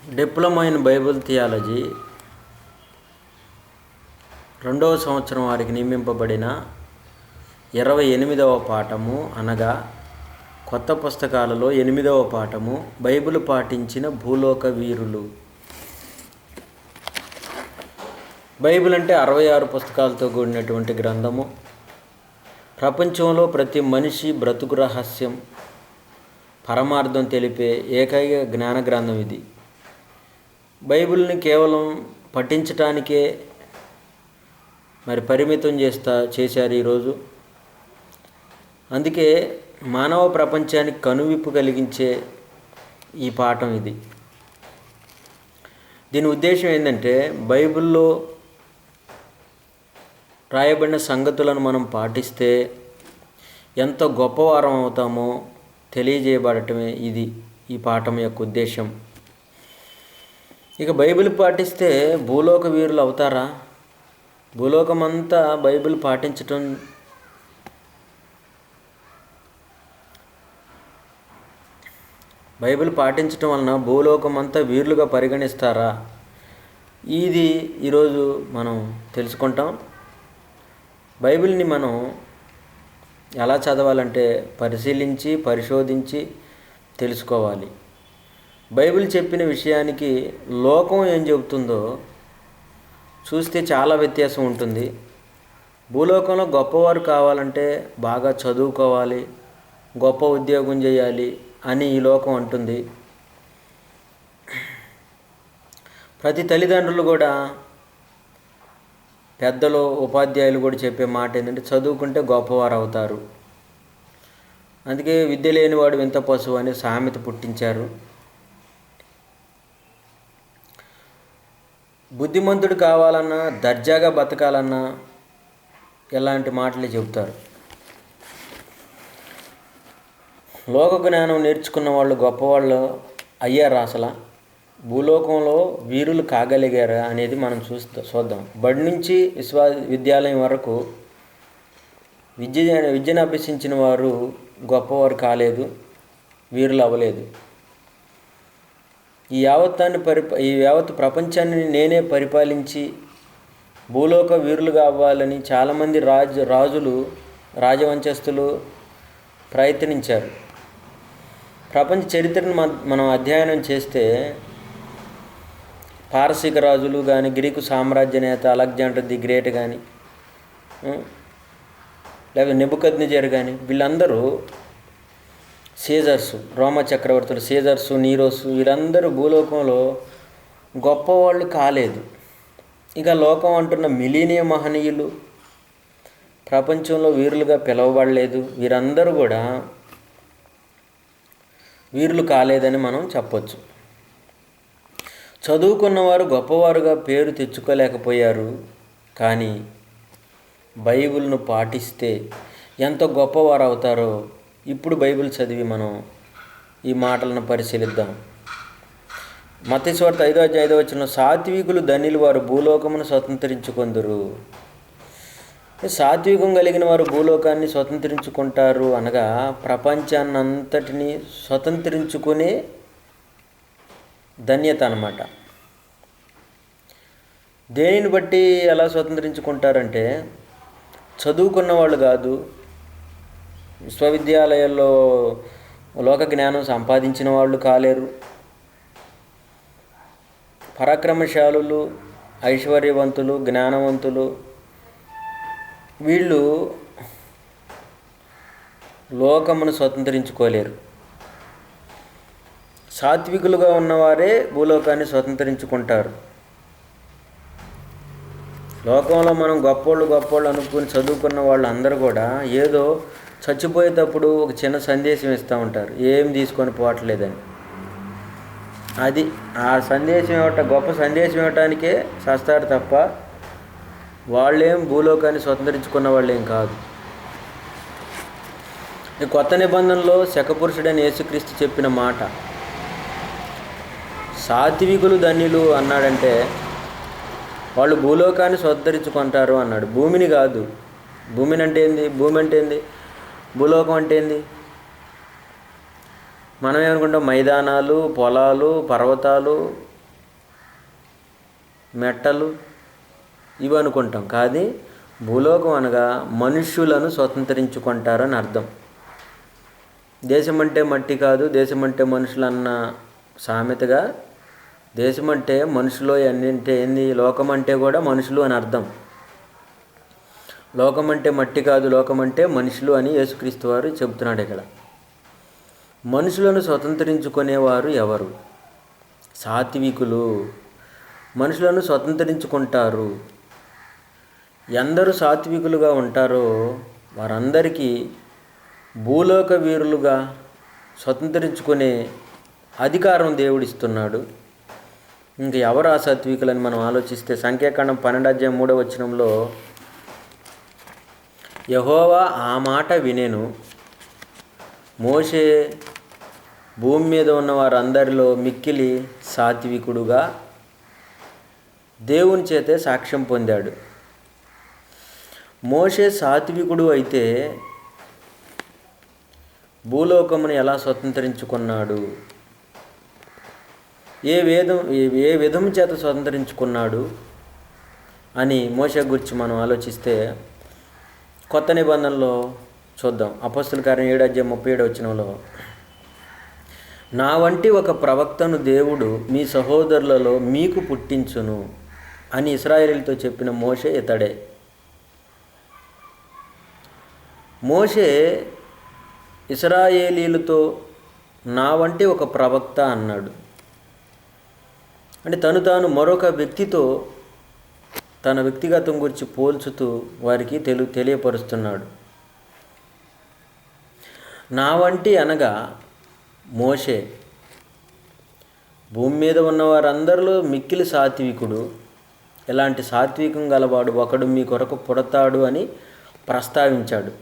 Diploma in Bible theology 2వ సంవత్సరం వారికి నియమింపబడిన 28వ పాఠము అనగా కొత్త పుస్తకాలలో 8వ పాఠము బైబిల్ పాటించిన భూలోక వీరులు. బైబిల్ అంటే 66 పుస్తకాలతో కూడినటువంటి గ్రంథము. ప్రపంచంలో ప్రతి మనిషి బ్రతుకు రహస్యం, పరమార్థం తెలిపే ఏకైక జ్ఞాన గ్రంథం ఇది. బైబిల్ని కేవలం పఠించటానికే పరిమితం చేశారు ఈరోజు. అందుకే మానవ ప్రపంచానికి కనువిప్పు కలిగించే ఈ పాఠం ఇది. దీని ఉద్దేశం ఏంటంటే బైబిల్లో రాయబడిన సంగతులను మనం పాటిస్తే ఎంత గొప్పవారం అవుతామో తెలియజేయబడటమే ఈ పాఠం యొక్క ఉద్దేశం. ఇక బైబిల్ పాటిస్తే భూలోక వీరులు అవుతారా? భూలోకమంతా బైబిల్ పాటించటం వలన భూలోకమంతా వీరులుగా పరిగణిస్తారా? ఇది ఈరోజు మనం తెలుసుకుంటాం. బైబిల్ని మనం ఎలా చదవాలంటే పరిశీలించి పరిశోధించి తెలుసుకోవాలి. బైబిల్ చెప్పిన విషయానికి లోకం ఏం చెబుతుందో చూస్తే చాలా వ్యత్యాసం ఉంటుంది. భూలోకంలో గొప్పవారు కావాలంటే బాగా చదువుకోవాలి, గొప్ప ఉద్యోగం చేయాలి అని ఈ లోకం అంటుంది. ప్రతి తల్లిదండ్రులు కూడా, పెద్దలు, ఉపాధ్యాయులు కూడా చెప్పే మాట ఏంటంటే చదువుకుంటే గొప్పవారు అవుతారు. అందుకే విద్య లేనివాడు వింత పశువు అని సామెత పుట్టించారు. బుద్ధిమంతుడు కావాలన్నా, దర్జాగా బతకాలన్నా ఎలాంటి మాటలే చెబుతారు. లోక జ్ఞానం నేర్చుకున్న వాళ్ళు గొప్పవాళ్ళు అయ్యారు. అసలు భూలోకంలో వీరులు కాగలిగారా అనేది మనం చూద్దాం. బడి నుంచి విశ్వవిద్యాలయం వరకు విద్యను అభ్యసించిన వారు గొప్పవారు కాలేదు, వీరులు అవ్వలేదు. ఈ యావత్ ప్రపంచాన్ని నేనే పరిపాలించి భూలోక వీరులుగా అవ్వాలని చాలామంది రాజులు, రాజవంశస్థులు ప్రయత్నించారు. ప్రపంచ చరిత్రను మనం అధ్యయనం చేస్తే పారసీక రాజులు కానీ, గ్రీకు సామ్రాజ్య నేత అలెగ్జాండర్ ది గ్రేట్ కానీ, లేదా నెబుకద్నెజర్ కానీ, వీళ్ళందరూ సీజర్సు, రోమా చక్రవర్తులు సీజర్సు, నీరోసు, వీరందరూ భూలోకంలో గొప్పవాళ్ళు కాలేదు. ఇక లోకం అంటున్న మిలీనియం మహనీయులు ప్రపంచంలో వీరులుగా పిలువబడలేదు. వీరందరూ కూడా వీరులు కాలేదని మనం చెప్పొచ్చు. చదువుకున్నవారు గొప్పవారుగా పేరు తెచ్చుకోలేకపోయారు. కానీ బైబిల్ను పాటిస్తే ఎంత గొప్పవారు అవుతారో ఇప్పుడు బైబిల్ చదివి మనం ఈ మాటలను పరిశీలిద్దాం. మత్తయి సువార్త 5:5 సాత్వికులు ధన్యులు, వారు భూలోకమును స్వతంత్రించుకొందురు. సాత్వికం కలిగిన వారు భూలోకాన్ని స్వతంత్రించుకుంటారు అనగా ప్రపంచాన్నంతటినీ స్వతంత్రించుకునే ధన్యత అన్నమాట. దేనిని బట్టి ఎలా స్వతంత్రించుకుంటారంటే చదువుకున్న వాళ్ళు కాదు, విశ్వవిద్యాలయాల్లో లోక జ్ఞానం సంపాదించిన వాళ్ళు కాలేరు, పరాక్రమశాలులు, ఐశ్వర్యవంతులు, జ్ఞానవంతులు వీళ్ళు లోకమును స్వతంత్రించుకోలేరు. సాత్వికులుగా ఉన్నవారే భూలోకాన్ని స్వతంత్రించుకుంటారు. లోకంలో మనం గొప్పోళ్ళు అనుకుని చదువుకున్న వాళ్ళు అందరూ కూడా ఏదో చచ్చిపోయేటప్పుడు ఒక చిన్న సందేశం ఇస్తూ ఉంటారు, ఏం తీసుకొని పోవట్లేదని. అది ఆ సందేశం గొప్ప సందేశం ఇవ్వటానికే చేస్తారు తప్ప వాళ్ళేం భూలోకాన్ని స్వతంత్రించుకున్న వాళ్ళేం కాదు. ఈ కొత్త నిబంధనలో శకపురుషుడైన యేసుక్రీస్తు చెప్పిన మాట, సాత్వికులు ధన్యులు అన్నాడంటే వాళ్ళు భూలోకాన్ని స్వతంత్రించుకుంటారు అన్నాడు. భూమిని కాదు. భూమి అంటే ఏంది? భూలోకం అంటే ఏంది? మనం ఏమనుకుంటాం? మైదానాలు, పొలాలు, పర్వతాలు, మెట్టలు ఇవి అనుకుంటాం. కాదు, భూలోకం అనగా మనుష్యులను స్వతంత్రించుకుంటారని అర్థం. దేశం అంటే మట్టి కాదు, దేశం అంటే మనుషులు అన్న సామెతగా దేశం అంటే మనుషులు అంటే ఏంది, లోకం అంటే కూడా మనుషులు అని అర్థం. లోకం అంటే మట్టి కాదు, లోకం అంటే మనుషులు అని యేసుక్రీస్తు వారు చెబుతున్నాడు ఇక్కడ. మనుషులను స్వతంత్రించుకునేవారు ఎవరు? సాత్వికులు మనుషులను స్వతంత్రించుకుంటారు. ఎందరు సాత్వికులుగా ఉంటారో వారందరికీ భూలోక వీరులుగా స్వతంత్రించుకునే అధికారం దేవుడిస్తున్నాడు. ఇంక ఎవరు ఆ సాత్వికులని మనం ఆలోచిస్తే సంఖ్యాకాండం 12:3 యెహోవా ఆ మాట వినెను, మోషే భూమి మీద ఉన్న వారందరిలో మిక్కిలి సాత్వికుడుగా దేవుని చేతే సాక్ష్యం పొందాడు. మోషే సాత్వికుడు అయితే భూలోకమును ఎలా స్వతంత్రించుకున్నాడు? ఏ విధం చేత స్వతంత్రించుకున్నాడు అని మోషే గురించి మనం ఆలోచిస్తే కొత్త నిబంధనలో చూద్దాం. అపొస్తలుల కార్యం 7:37 నా వంటి ఒక ప్రవక్తను దేవుడు మీ సహోదరులలో మీకు పుట్టించును అని ఇశ్రాయేలీయులతో చెప్పిన మోషే ఇతడే. మోషే ఇశ్రాయేలీయులతో నా వంటి ఒక ప్రవక్త అన్నాడు. అంటే తాను మరొక వ్యక్తితో తన వ్యక్తిగతం గురించి పోల్చుతూ వారికి తెలియపరుస్తున్నాడు. నా వంటి అనగా మోషే భూమి మీద ఉన్న వారందరిలో మిక్కిలి సాత్వికుడు. ఇలాంటి సాత్వికం గలవాడు ఒకడు మీ కొరకు పుడతాడు అని ప్రస్తావించాడు.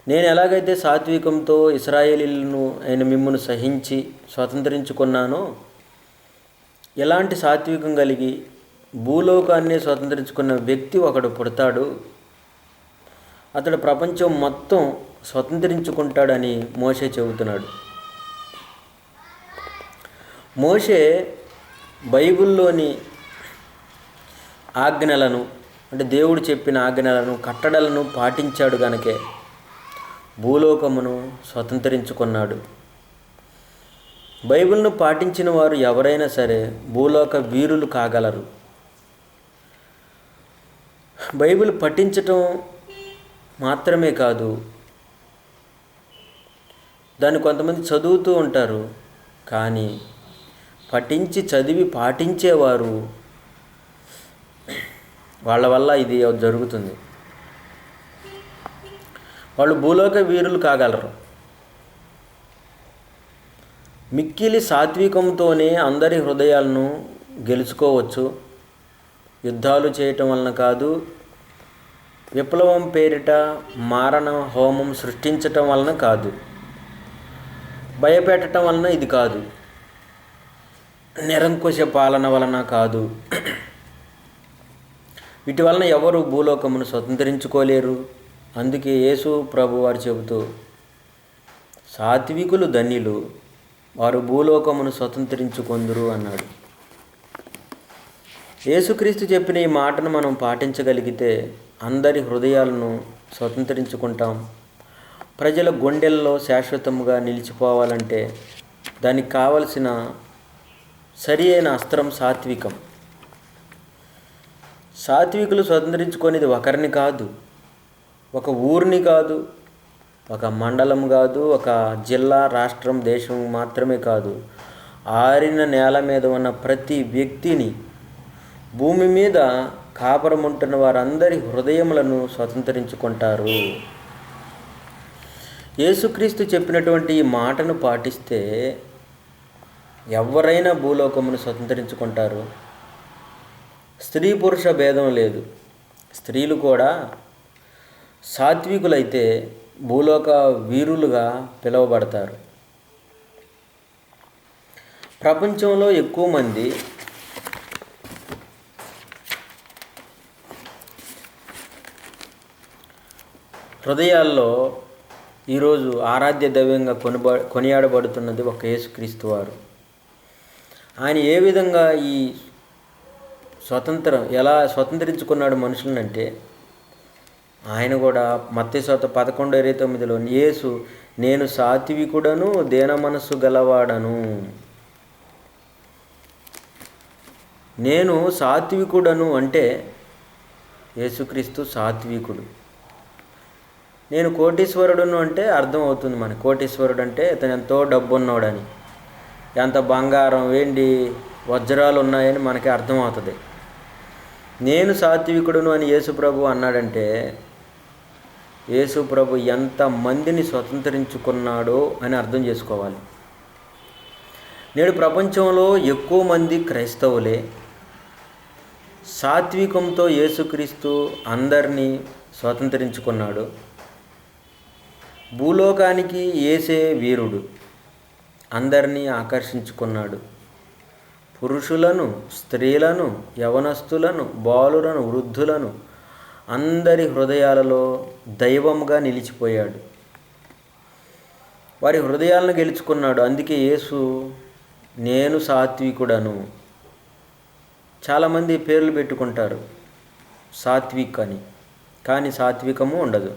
నేను ఎలాగైతే సాత్వికంతో ఇశ్రాయేలీయులను ఆయన మిమ్మును సహించి స్వతంత్రించుకున్నానో, ఎలాంటి సాత్వికం కలిగి భూలోకాన్ని స్వతంత్రించుకున్న వ్యక్తి ఒకడు పుడతాడు. అతడు ప్రపంచం మొత్తం స్వతంత్రించుకుంటాడని మోషే చెబుతున్నాడు. మోషే బైబిల్లోని ఆజ్ఞలను, అంటే దేవుడు చెప్పిన ఆజ్ఞలను, కట్టడలను పాటించాడు గనకే భూలోకమును స్వతంత్రించుకున్నాడు. బైబిల్ను పాటించిన వారు ఎవరైనా సరే భూలోక వీరులు కాగలరు. బైబిల్ పఠించటం మాత్రమే కాదు, దాన్ని కొంతమంది చదువుతూ ఉంటారు, కానీ పఠించి చదివి పాటించేవారు వాళ్ళ వల్ల ఇది జరుగుతుంది. వాళ్ళు భూలోక వీరులు కాగలరు. మిక్కిలి సాత్వికంతోనే అందరి హృదయాలను గెలుచుకోవచ్చు. యుద్ధాలు చేయటం వలన కాదు, విప్లవం పేరిట మారణ హోమం సృష్టించటం వలన కాదు, భయపెట్టడం వలన ఇది కాదు, నిరంకుశ పాలన వలన కాదు. వీటి వలన ఎవరు భూలోకమును స్వతంత్రించుకోలేరు. అందుకే యేసు ప్రభు వారు చెబుతూ, సాత్వికులు ధన్యులు, వారు భూలోకమును స్వతంత్రించుకొందురు అన్నాడు. యేసుక్రీస్తు చెప్పిన ఈ మాటను మనం పాటించగలిగితే అందరి హృదయాలను స్వతంత్రించుకుంటాం. ప్రజల గుండెల్లో శాశ్వతముగా నిలిచిపోవాలంటే దానికి కావలసిన సరి అయిన అస్త్రం సాత్వికం. సాత్వికులు స్వతంత్రించుకునేది ఒకరిని కాదు, ఒక ఊరిని కాదు, ఒక మండలం కాదు, ఒక జిల్లా, రాష్ట్రం, దేశం మాత్రమే కాదు, ఆరిన నేల మీద ఉన్న ప్రతి వ్యక్తిని, భూమి మీద కాపురం ఉంటున్న వారందరి హృదయములను స్వతంత్రించుకుంటారు. యేసుక్రీస్తు చెప్పినటువంటి ఈ మాటను పాటిస్తే ఎవరైనా భూలోకమును స్వతంత్రించుకుంటారు. స్త్రీ పురుష భేదం లేదు. స్త్రీలు కూడా సాత్వికులైతే భూలోక వీరులుగా పిలువబడతారు. ప్రపంచంలో ఎక్కువ మంది హృదయాల్లో ఈరోజు ఆరాధ్య దైవంగా కొనియాడబడుతున్నది ఒక యేసుక్రీస్తు వారు. ఆయన ఏ విధంగా ఈ ఎలా స్వతంత్రించుకున్నాడు మనుషులనంటే, ఆయన కూడా మత్తయి సువార్త 11:29లో యేసు నేను సాత్వికుడను దీన మనస్సు గలవాడను. నేను సాత్వికుడను అంటే యేసుక్రీస్తు సాత్వికుడు. నేను కోటీశ్వరుడును అంటే అర్థం అవుతుంది మనకి. కోటీశ్వరుడు అంటే ఇతను ఎంతో డబ్బు ఉన్నాడని, ఎంత బంగారం వెండి వజ్రాలు ఉన్నాయని మనకి అర్థమవుతుంది. నేను సాత్వికుడును అని యేసుప్రభు అన్నాడంటే యేసుప్రభు ఎంతమందిని స్వతంత్రించుకున్నాడో అని అర్థం చేసుకోవాలి. నేడు ప్రపంచంలో ఎక్కువ మంది క్రైస్తవులే సాత్వికంతో యేసుక్రీస్తు అందరినీ స్వతంత్రించుకున్నాడు. భూలోకానికి యేసే వీరుడు, అందరినీ ఆకర్షించుకున్నాడు. పురుషులను, స్త్రీలను, యవనస్తులను, బాలులను, వృద్ధులను అందరి హృదయాలలో దైవంగా నిలిచిపోయాడు. వారి హృదయాలను గెలుచుకున్నాడు. అందుకే యేసు నేను సాత్వికుడను. చాలామంది పేర్లు పెట్టుకుంటారు సాత్విక్ అని, కానీ సాత్వికము ఉండదు.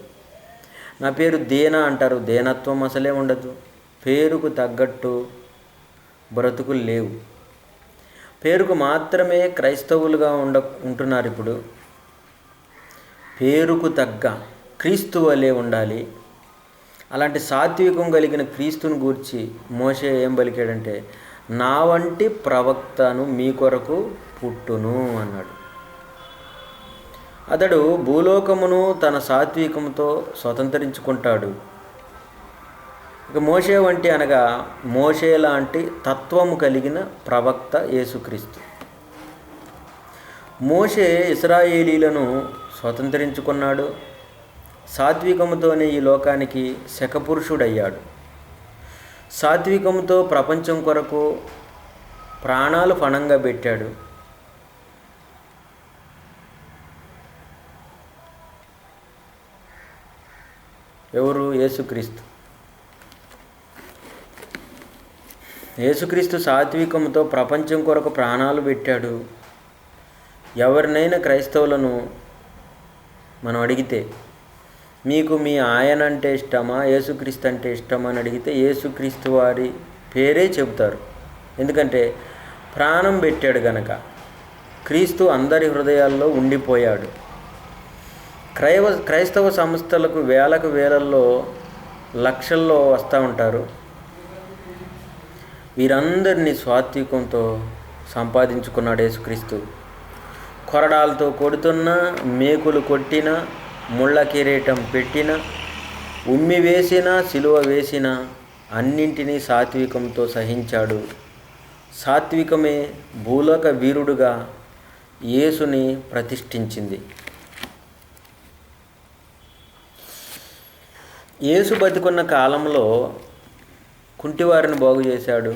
నా పేరు దేన అంటారు, దేనత్వం అసలే ఉండదు. పేరుకు తగ్గట్టు బ్రతుకులు లేవు. పేరుకు మాత్రమే క్రైస్తవులుగా ఉంటున్నారు. ఇప్పుడు పేరుకు తగ్గ క్రీస్తు వలె ఉండాలి. అలాంటి సాత్వికం కలిగిన క్రీస్తుని గూర్చి మోషే ఏం పలికాడంటే, నా వంటి ప్రవక్తను మీ కొరకు పుట్టును అన్నాడు. అతడు భూలోకమును తన సాత్వికంతో స్వతంత్రించుకుంటాడు. ఇక మోషే వంటి అనగా మోషే లాంటి తత్వము కలిగిన ప్రవక్త యేసుక్రీస్తు. మోషే ఇశ్రాయేలీలను స్వతంత్రించుకున్నాడు. సాత్వికముతోనే ఈ లోకానికి శకపురుషుడయ్యాడు. సాత్వికంతో ప్రపంచం కొరకు ప్రాణాలు పణంగా పెట్టాడు. ఎవరు? యేసుక్రీస్తు. యేసుక్రీస్తు సాత్వికంతో ప్రపంచం కొరకు ప్రాణాలు పెట్టాడు. ఎవరినైనా క్రైస్తవులను మనం అడిగితే, మీకు మీ ఆయన అంటే ఇష్టమా, యేసుక్రీస్తు అంటే ఇష్టమా అని అడిగితే యేసుక్రీస్తు వారి పేరే చెబుతారు. ఎందుకంటే ప్రాణం పెట్టాడు గనక. క్రీస్తు అందరి హృదయాల్లో ఉండిపోయాడు. క్రైస్తవ సంస్థలకు వేలల్లో లక్షల్లో వస్తూ ఉంటారు. వీరందరినీ సాత్వికంతో సంపాదించుకున్నాడు యేసుక్రీస్తు. కొరడాలతో కొడుతున్నా, మేకులు కొట్టినా, ముళ్ళ కిరీటం పెట్టినా, ఉమ్మి వేసినా, సిలువ వేసినా అన్నింటినీ సాత్వికంతో సహించాడు. సాత్వికమే భూలోక వీరుడుగా యేసుని ప్రతిష్ఠించింది. యేసు బతికున్న కాలంలో కుంటివారిని బాగు చేశాడు.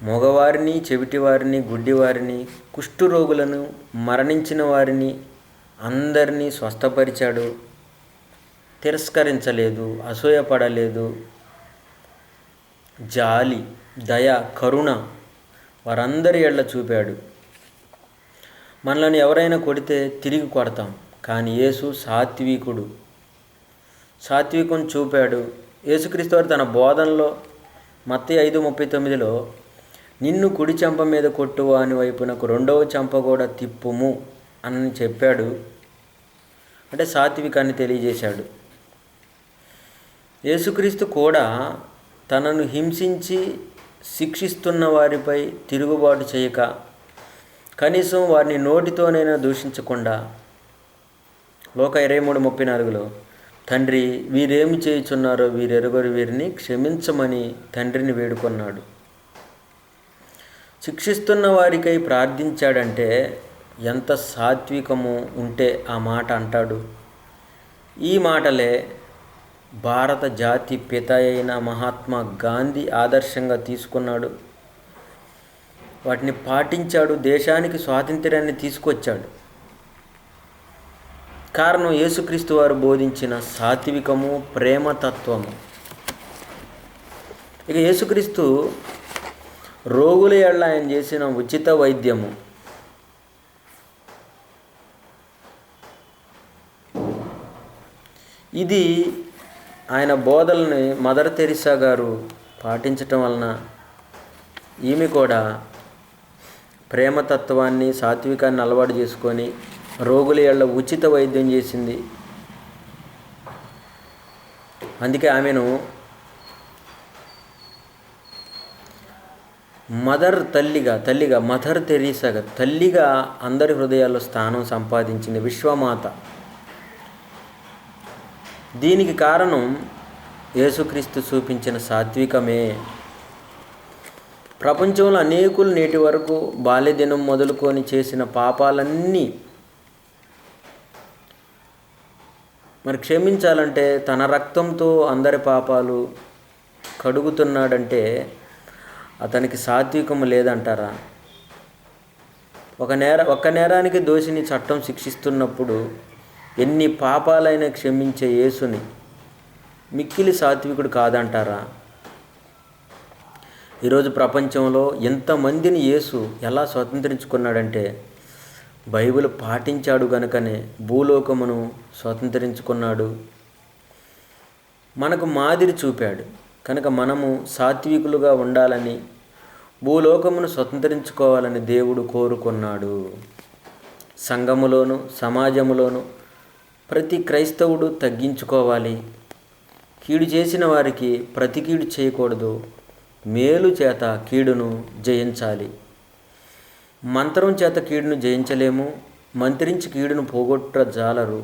మగవారిని, చెవిటివారిని, గుడ్డివారిని, కుష్ఠరోగులను, మరణించిన వారిని అందరినీ స్వస్థపరిచాడు. తిరస్కరించలేదు, అసూయపడలేదు. జాలి, దయ, కరుణ వారందరి ఎడల చూపాడు. మనల్ని ఎవరైనా కొడితే తిరిగి కొడతాం, కానీ యేసు సాత్వికుడు. సాత్వికం చూపాడు. యేసుక్రీస్తు వారు తన బోధనలో మత్తయి 5:39లో నిన్ను కుడి చెంప మీద కొట్టువాని వైపునకు రెండవ చెంప కూడా తిప్పుము అని చెప్పాడు. అంటే సాత్వికాన్ని తెలియజేశాడు. యేసుక్రీస్తు కూడా తనను హింసించి శిక్షిస్తున్న వారిపై తిరుగుబాటు చేయక, కనీసం వారిని నోటితోనైనా దూషించకుండా లోక 23:34లో తండ్రి వీరేమి చేయుచున్నారో వీరెరుగరు, వీరిని క్షమించమని తండ్రిని వేడుకొన్నాడు. శిక్షిస్తున్న వారికై ప్రార్థించాడంటే ఎంత సాత్వికము ఉంటే ఆ మాట అంటాడు. ఈ మాటలే భారత జాతి పిత అయిన మహాత్మా గాంధీ ఆదర్శంగా తీసుకున్నాడు. వాటిని పాటించాడు. దేశానికి స్వాతంత్ర్యాన్ని తీసుకొచ్చాడు. కారణం యేసుక్రీస్తు వారు బోధించిన సాత్వికము, ప్రేమతత్వము. ఇక యేసుక్రీస్తు రోగుల ఎడల ఆయన చేసిన ఉచిత వైద్యము, ఇది ఆయన బోధల్ని మదర్ తెరిసా గారు పాటించటం వలన ఈమె కూడా ప్రేమతత్వాన్ని, సాత్వికాన్ని అలవాటు చేసుకొని రోగుల యెడల ఉచిత వైద్యం చేసింది. అందుకే ఆమెను తల్లిగా మదర్ తెరీసాగా తల్లిగా అందరి హృదయాల్లో స్థానం సంపాదించింది, విశ్వమాత. దీనికి కారణం యేసుక్రీస్తు చూపించిన సాత్వికమే. ప్రపంచంలో అనేకులు నేటి వరకు బాల్యదినం మొదలుకొని చేసిన పాపాలన్నీ మరి క్షమించాలంటే తన రక్తంతో అందరి పాపాలు కడుగుతున్నాడంటే అతనికి సాత్వికము లేదంటారా? ఒక్క నేరానికి దోషిని చట్టం శిక్షిస్తున్నప్పుడు ఎన్ని పాపాలైనా క్షమించే యేసుని మిక్కిలి సాత్వికుడు కాదంటారా? ఈరోజు ప్రపంచంలో ఎంతమందిని యేసు ఎలా స్వతంత్రించుకున్నాడంటే బైబిల్ పాటించాడు గనుకనే భూలోకమును స్వతంత్రించుకున్నాడు. మనకు మాదిరి చూపాడు కనుక మనము సాత్వికులుగా ఉండాలని, భూలోకమును స్వతంత్రించుకోవాలని దేవుడు కోరుకున్నాడు. సంఘములోను సమాజములోను ప్రతి క్రైస్తవుడు తగ్గించుకోవాలి. కీడు చేసిన వారికి ప్రతి కీడు చేయకూడదు, మేలు చేత కీడును జయించాలి. మంత్రం చేత కీడును జయించలేము, మంత్రించి కీడును పోగొట్ట జాలరు.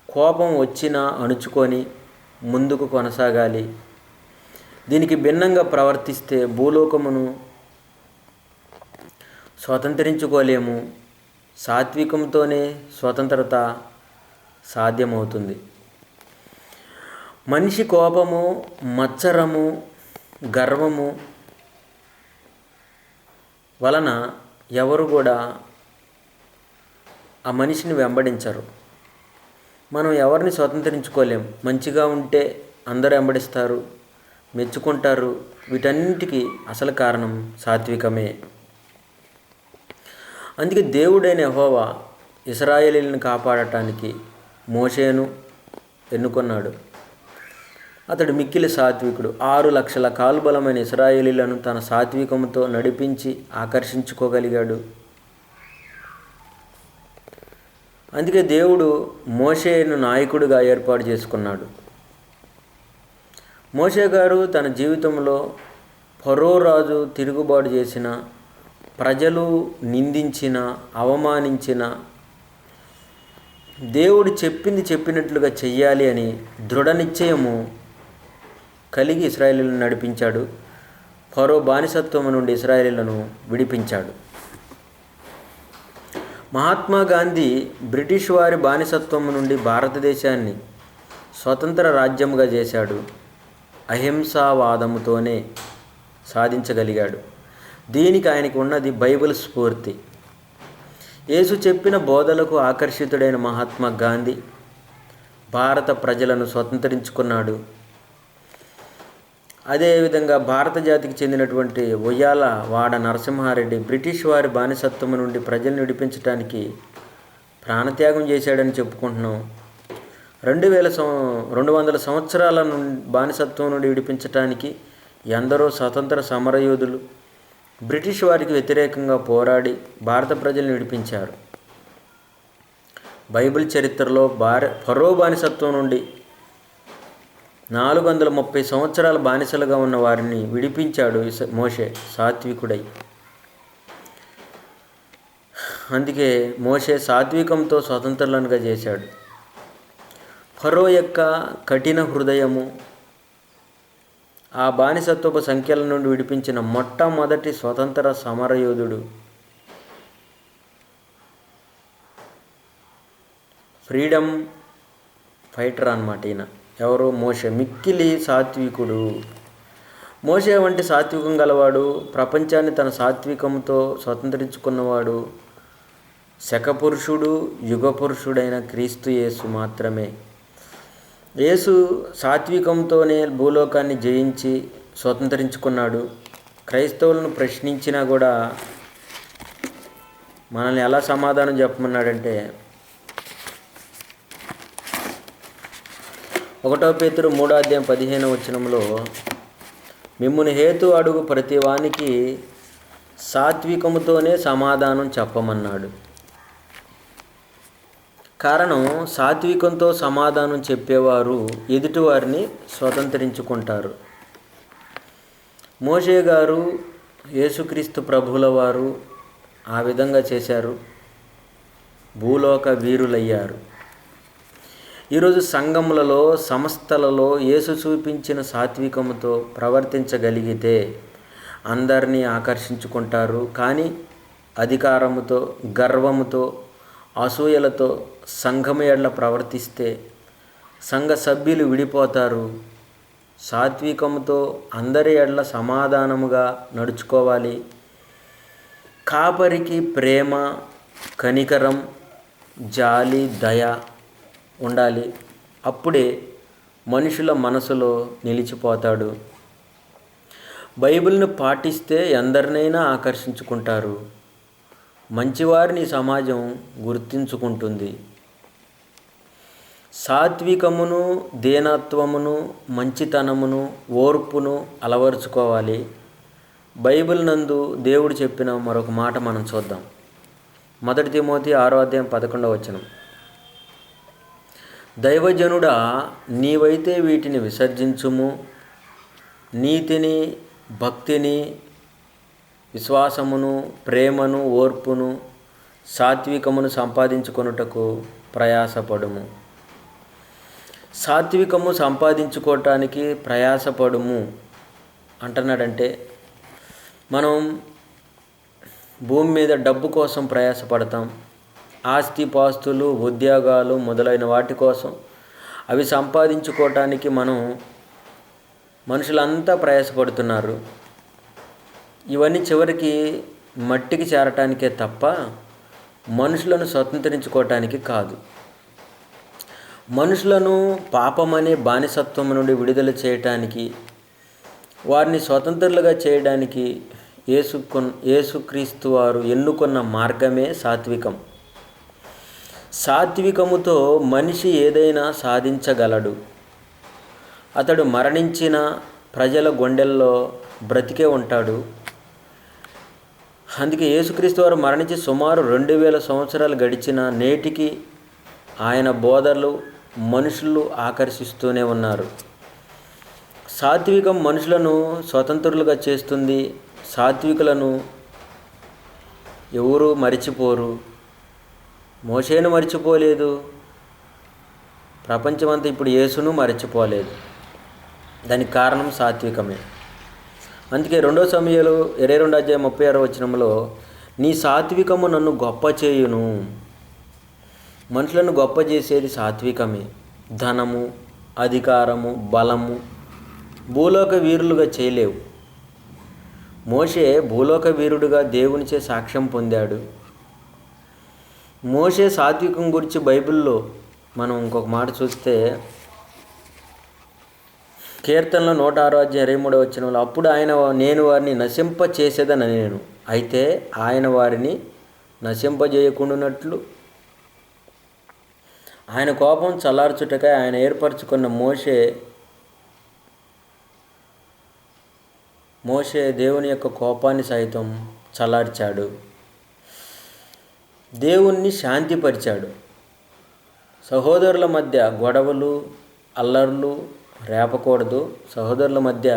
కోపం వచ్చినా అణుచుకొని ముందుకు కొనసాగాలి. దీనికి భిన్నంగా ప్రవర్తిస్తే భూలోకమును స్వతంత్రించుకోలేము. సాత్వికంతోనే స్వతంత్రత సాధ్యమవుతుంది. మనిషి కోపము, మత్సరము, గర్వము వలన ఎవరు కూడా ఆ మనిషిని వెంబడించరు. మనం ఎవరిని స్వతంత్రించుకోలేం. మంచిగా ఉంటే అందరూ వెంబడిస్తారు, మెచ్చుకుంటారు. వీటన్నిటికీ అసలు కారణం సాత్వికమే. అందుకే దేవుడైన యెహోవా ఇశ్రాయేలీయులను కాపాడటానికి మోషేను ఎన్నుకున్నాడు. అతడు మిక్కిలి సాత్వికుడు. 6 లక్షల కాల్బలమైన ఇశ్రాయేలీయులను తన సాత్వికంతో నడిపించి ఆకర్షించుకోగలిగాడు. అందుకే దేవుడు మోషేను నాయకుడిగా ఏర్పాటు చేసుకున్నాడు. మోషే గారు తన జీవితంలో ఫరో రాజు తిరుగుబాటు చేసిన, ప్రజలు నిందించిన, అవమానించిన, దేవుడు చెప్పినట్లుగా చెయ్యాలి అని దృఢ నిశ్చయము కలిగి ఇశ్రాయేలీయులను నడిపించాడు. ఫరో బానిసత్వము నుండి ఇశ్రాయేలీయులను విడిపించాడు. మహాత్మా గాంధీ బ్రిటిష్ వారి బానిసత్వము నుండి భారతదేశాన్ని స్వతంత్ర రాజ్యముగా చేశాడు. అహింసావాదముతోనే సాధించగలిగాడు. దీనికి ఆయనకు ఉన్నది బైబిల్ స్ఫూర్తి. యేసు చెప్పిన బోధలకు ఆకర్షితుడైన మహాత్మా గాంధీ భారత ప్రజలను స్వతంత్రించుకున్నాడు. అదేవిధంగా భారత జాతికి చెందినటువంటి ఉయ్యాల వాడ నరసింహారెడ్డి బ్రిటిష్ వారి బానిసత్వము నుండి ప్రజలను విడిపించడానికి ప్రాణత్యాగం చేశాడని చెప్పుకుంటున్నాం. 200 సంవత్సరాల బానిసత్వం నుండి విడిపించడానికి ఎందరో స్వతంత్ర సమరయోధులు బ్రిటిష్ వారికి వ్యతిరేకంగా పోరాడి భారత ప్రజలను విడిపించారు. బైబిల్ చరిత్రలో ఫరో బానిసత్వం నుండి 430 సంవత్సరాల బానిసలుగా ఉన్న వారిని విడిపించాడు మోషే సాత్వికుడై. అందుకే మోషే సాత్వికంతో స్వతంత్రులనుగా చేశాడు. ఫరో యొక్క కఠిన హృదయము ఆ బానిసత్వపు సంఖ్యల నుండి విడిపించిన మొట్టమొదటి స్వతంత్ర సమరయోధుడు. ఫ్రీడమ్ ఫైటర్ అన్నమాట ఈయన. ఎవరు? మోషే. మిక్కిలి సాత్వికుడు. మోషే వంటి సాత్వికం గలవాడు, ప్రపంచాన్ని తన సాత్వికంతో స్వతంత్రించుకున్నవాడు శకపురుషుడు, యుగపురుషుడైన క్రీస్తు యేసు మాత్రమే. యేసు సాత్వికంతోనే భూలోకాన్ని జయించి స్వతంత్రించుకున్నాడు. క్రైస్తవులను ప్రశ్నించినా కూడా మనల్ని ఎలా సమాధానం చెప్పమన్నాడంటే, 1 పేతురు 3:15 మిమ్మును హేతు అడుగు ప్రతి వానికి సాత్వికముతోనే సమాధానం చెప్పమన్నాడు. కారణం, సాత్వికంతో సమాధానం చెప్పేవారు ఎదుటివారిని స్వతంత్రించుకుంటారు. మోషే గారు, యేసుక్రీస్తు ప్రభువుల వారు ఆ విధంగా చేశారు. భూలోక వీరులయ్యారు. ఈరోజు సంఘములలో, సంస్థలలో యేసు చూపించిన సాత్వికముతో ప్రవర్తించగలిగితే అందరినీ ఆకర్షించుకుంటారు. కానీ అధికారముతో, గర్వముతో, అసూయలతో సంఘము ఎడల ప్రవర్తిస్తే సంఘ సభ్యులు విడిపోతారు. సాత్వికముతో అందరి ఎడల సమాధానముగా నడుచుకోవాలి. కాపరికి ప్రేమ, కనికరం, జాలి, దయ ఉండాలి. అప్పుడే మనుషుల మనసులో నిలిచిపోతాడు. బైబిల్ను పాటిస్తే ఎందరినైనా ఆకర్షించుకుంటారు. మంచివారిని సమాజం గుర్తించుకుంటుంది. సాత్వికమును, దీనత్వమును, మంచితనమును, ఓర్పును అలవరుచుకోవాలి. బైబిల్ నందు దేవుడు చెప్పిన మరొక మాట మనం చూద్దాం. 1 తిమోతి 6:11 దైవజనుడా, నీవైతే వీటిని విసర్జించుము. నీతిని, భక్తిని, విశ్వాసమును, ప్రేమను, ఓర్పును, సాత్వికమును సంపాదించుకొనుటకు ప్రయాసపడుము. సాత్వికము సంపాదించుకోవటానికి ప్రయాసపడుము అంటున్నాడంటే, మనం భూమి మీద డబ్బు కోసం ప్రయాసపడతాం. ఆస్తిపాస్తులు, ఉద్యోగాలు మొదలైన వాటి కోసం, అవి సంపాదించుకోవటానికి మనుషులంతా ప్రయాసపడుతున్నారు. ఇవన్నీ చివరికి మట్టికి చేరటానికే తప్ప మనుషులను స్వతంత్రించుకోవటానికి కాదు. మనుషులను పాపమనే బానిసత్వం నుండి విడుదల చేయటానికి, వారిని స్వతంత్రులుగా చేయడానికి యేసుక్రీస్తు వారు ఎన్నుకున్న మార్గమే సాత్వికం. సాత్వికముతో మనిషి ఏదైనా సాధించగలడు. అతడు మరణించిన ప్రజల గుండెల్లో బ్రతికే ఉంటాడు. అందుకే యేసుక్రీస్తు వారు మరణించి సుమారు 2000 సంవత్సరాలు గడిచిన నేటికి ఆయన బోధలు మనుషులు ఆకర్షిస్తూనే ఉన్నారు. సాత్వికం మనుషులను స్వతంత్రులుగా చేస్తుంది. సాత్వికులను ఎవరూ మరిచిపోరు. మోషేను మరిచిపోలేదు. ప్రపంచమంతా ఇప్పుడు యేసును మరిచిపోలేదు. దానికి కారణం సాత్వికమే. అందుకే 2 సమూయేలు 22:36 నీ సాత్వికము నన్ను గొప్ప చేయును. మనుషులను గొప్ప చేసేది సాత్వికమే. ధనము, అధికారము, బలము భూలోక వీరులుగా చేయలేవు. మోషే భూలోక వీరుడుగా దేవునిచే సాక్ష్యం పొందాడు. మోషే సాత్వికం గురించి బైబిల్లో మనం ఇంకొక మాట చూస్తే, కీర్తనలో 106:23 అప్పుడు నేను వారిని నశింప చేసేదనని నేను, అయితే ఆయన వారిని నశింపజేయకుండానట్లు ఆయన కోపం చల్లార్చుటకై ఆయన ఏర్పరచుకున్న మోషే దేవుని యొక్క కోపాన్ని సైతం చల్లార్చాడు. దేవుణ్ణి శాంతిపరిచాడు. సహోదరుల మధ్య గొడవలు, అల్లర్లు రేపకూడదు. సహోదరుల మధ్య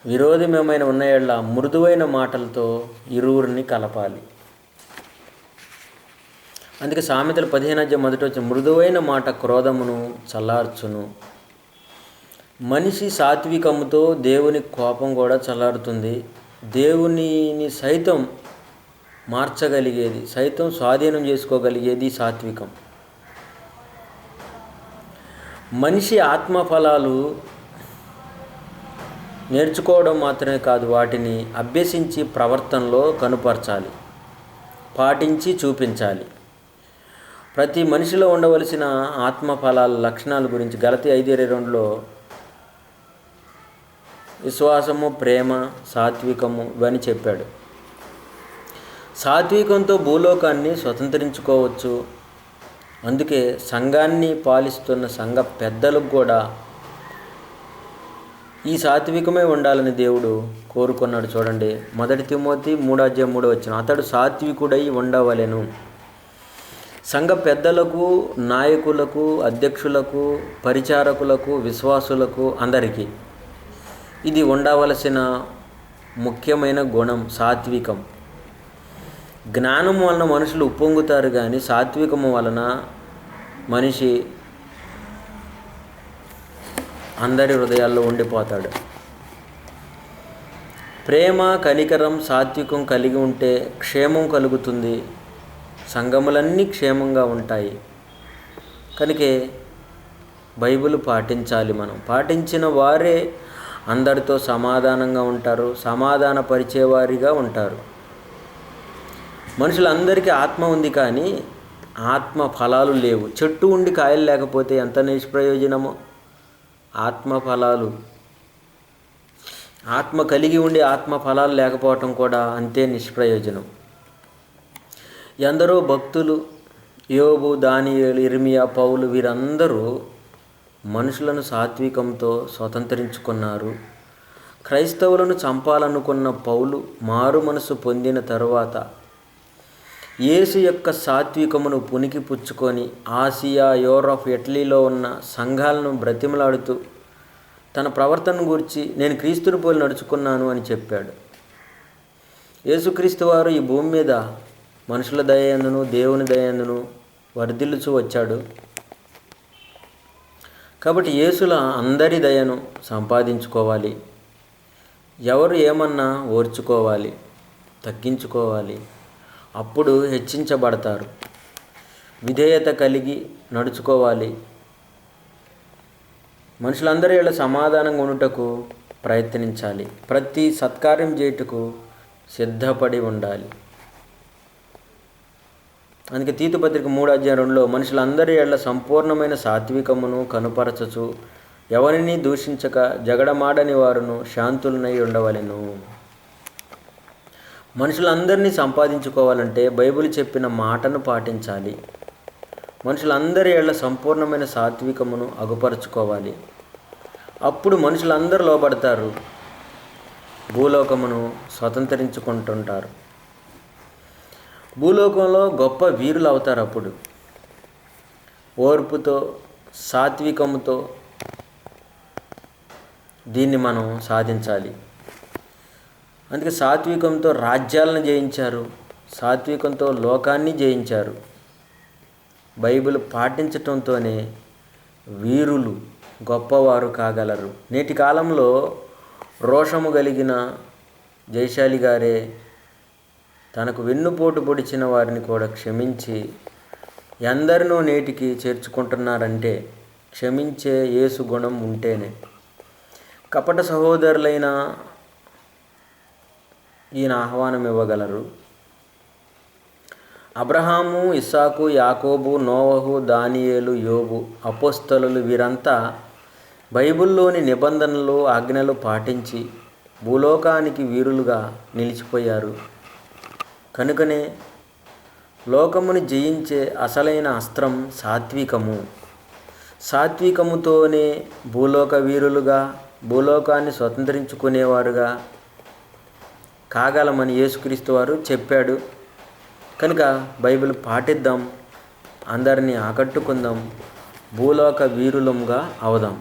విరోధమేమైనా ఉన్నాయళ్ళ మృదువైన మాటలతో ఇరువురిని కలపాలి. అందుకే సామెతలు 15:1 మృదువైన మాట క్రోధమును చల్లార్చును. మనిషి సాత్వికముతో దేవుని కోపం కూడా చల్లారుతుంది. దేవునిని సైతం మార్చగలిగేది, సైతం స్వాధీనం చేసుకోగలిగేది సాత్వికం. మనిషి ఆత్మఫలాలు నేర్చుకోవడం మాత్రమే కాదు, వాటిని అభ్యసించి ప్రవర్తనలో కనుపరచాలి, పాటించి చూపించాలి. ప్రతి మనిషిలో ఉండవలసిన ఆత్మఫలాల లక్షణాల గురించి గలతీ 5:22 విశ్వాసము, ప్రేమ, సాత్వికము ఇవన్నీ చెప్పాడు. సాత్వికంతో భూలోకాన్ని స్వతంత్రించుకోవచ్చు. అందుకే సంఘాన్ని పాలిస్తున్న సంఘ పెద్దలకు కూడా ఈ సాత్వికమే ఉండాలని దేవుడు కోరుకున్నాడు. చూడండి, 1 తిమోతి 3:3 అతడు సాత్వికుడై ఉండవలెను. సంఘ పెద్దలకు, నాయకులకు, అధ్యక్షులకు, పరిచారకులకు, విశ్వాసులకు అందరికీ ఇది ఉండవలసిన ముఖ్యమైన గుణం సాత్వికం. జ్ఞానం వలన మనుషులు ఉప్పొంగుతారు, కానీ సాత్వికము వలన మనిషి అందరి హృదయాల్లో ఉండిపోతాడు. ప్రేమ, కనికరం, సాత్వికం కలిగి ఉంటే క్షేమం కలుగుతుంది, సంఘములన్నీ క్షేమంగా ఉంటాయి. కనుకే బైబిల్ పాటించాలి. మనం పాటించిన వారే అందరితో సమాధానంగా ఉంటారు, సమాధాన పరిచేవారిగా ఉంటారు. మనుషులందరికీ ఆత్మ ఉంది, కానీ ఆత్మ ఫలాలు లేవు. చెట్టు ఉండి కాయలు లేకపోతే ఎంత నిష్ప్రయోజనమో, ఆత్మ ఫలాలు, ఆత్మ కలిగి ఉండి ఆత్మ ఫలాలు లేకపోవటం కూడా అంతే నిష్ప్రయోజనం. ఎందరో భక్తులు, యోబు, దానియేలు, ఇర్మియా, పౌలు వీరందరూ మనుషులను సాత్వికంతో స్వతంత్రించుకున్నారు. క్రైస్తవులను చంపాలనుకున్న పౌలు మారు మనసు పొందిన తరువాత యేసు యొక్క సాత్వికమును పునికి పుచ్చుకొని ఆసియా, యూరప్, ఇటలీలో ఉన్న సంఘాలను బ్రతిమలాడుతూ తన ప్రవర్తన గురించి నేను క్రీస్తుని పోలి నడుచుకున్నాను అని చెప్పాడు. యేసుక్రీస్తు వారు ఈ భూమి మీద మనుషుల దయందును దేవుని దయందును వర్ధిల్లుచూ వచ్చాడు. కాబట్టి యేసుల అందరి దయను సంపాదించుకోవాలి. ఎవరు ఏమన్నా ఓర్చుకోవాలి, తగ్గించుకోవాలి. అప్పుడు హెచ్చించబడతారు. విధేయత కలిగి నడుచుకోవాలి. మనుషులందరి ఏళ్ళ సమాధానంగా ఉండుటకు ప్రయత్నించాలి. ప్రతి సత్కార్యం చేయుటకు సిద్ధపడి ఉండాలి. అందుకే తీతు పత్రిక 3:2 మనుషులందరి ఏళ్ళ సంపూర్ణమైన సాత్వికమును కనుపరచచు ఎవరిని దూషించక జగడమాడని వారును శాంతులనై ఉండవలెను. మనుషులందరినీ సంపాదించుకోవాలంటే బైబిల్ చెప్పిన మాటను పాటించాలి. మనుషులందరి ఏళ్ళ సంపూర్ణమైన సాత్వికమును అగుపరుచుకోవాలి. అప్పుడు మనుషులందరూ లోబడతారు, భూలోకమును స్వతంత్రించుకుంటుంటారు. భూలోకంలో గొప్ప వీరులు అవుతారు. అప్పుడు ఓర్పుతో, సాత్వికముతో దీన్ని మనం సాధించాలి. అందుకే సాత్వికంతో రాజ్యాలను జయించారు, సాత్వికంతో లోకాన్ని జయించారు. బైబిల్ పాటించటంతోనే వీరులు గొప్పవారు కాగలరు. నేటి కాలంలో రోషము కలిగిన జయశాలి గారే తనకు వెన్నుపోటు పొడిచిన వారిని కూడా క్షమించి ఎందరినో నేటికి చేర్చుకుంటున్నారంటే క్షమించే యేసు గుణం ఉంటేనే. కపట సహోదరులైన ఈయన ఆహ్వానం ఇవ్వగలరు. అబ్రహాము, ఇస్సాకు, యాకోబు, నోవహు, దానియేలు, యోబు, అపోస్తలులు వీరంతా బైబిల్లోని నిబంధనలు, ఆజ్ఞలు పాటించి భూలోకానికి వీరులుగా నిలిచిపోయారు. కనుకనే లోకముని జయించే అసలైన అస్త్రం సాత్వికము. సాత్వికముతోనే భూలోక వీరులుగా, భూలోకాన్ని స్వతంత్రించుకునేవారుగా కాగలమని యేసుక్రీస్తు వారు చెప్పాడు. కనుక బైబిల్ పాటిద్దాం, అందరినీ ఆకట్టుకుందాం, భూలోక వీరులంగా అవుదాం.